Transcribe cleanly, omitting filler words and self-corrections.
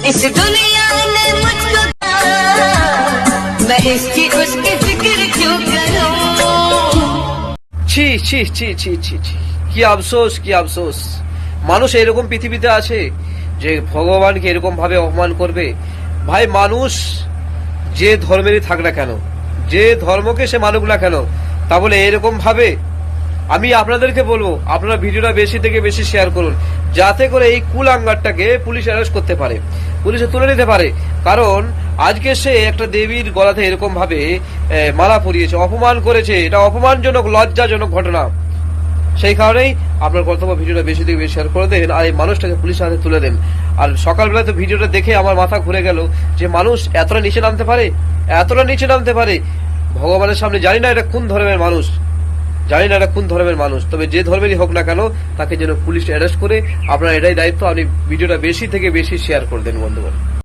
इस दुनिया ने मुझको मैं इसकी उसकी फिक्र क्यों करूं। ছি ছি ছি ছি ছি ছি, কি আফসোস কি আফসোস। মানুষ এরকম পৃথিবীতে আছে যে ভগবানকে এরকম ভাবে অপমান করবে। ভাই, মানুষ যে ধর্মেরই থাক না কেন, যে ধর্মকে সে মানুক না কেন, তা বলে এরকম ভাবে। আমি আপনাদেরকে বলবো, আপনারা ভিডিওটা বেশি থেকে বেশি শেয়ার করুন, যাতে করে এই কুলাঙ্গারটাকে পুলিশ অ্যারেস্ট করতে পারে, পুলিশে তুলে নিতে পারে। কারণ আজকে সে একটা দেবীর গলাতে এরকম ভাবে মালা পরিয়েছে, অপমান করেছে। এটা অপমানজনক, লজ্জাজনক ঘটনা। সেই কারণেই আপনার কর্তব্য ভিডিওটা বেশি থেকে বেশি শেয়ার করে দেন, আর এই মানুষটাকে পুলিশের হাতে তুলে দেন। আর সকালবেলায় তো ভিডিওটা দেখে আমার মাথা ঘুরে গেল যে মানুষ এতটা নিচে নামতে পারে, এতটা নিচে নামতে পারে। ভগবানের সামনে জানি না এটা কোন ধর্মের মানুষ, জানি না এটা কোন ধর্মের মানুষ, তবে যে ধর্মেরই হোক না কেন তাকে যেন পুলিশ অ্যারেস্ট করে। আপনার এটাই দায়িত্ব, আপনি ভিডিওটা বেশি থেকে বেশি শেয়ার করে দেন বন্ধুগণ।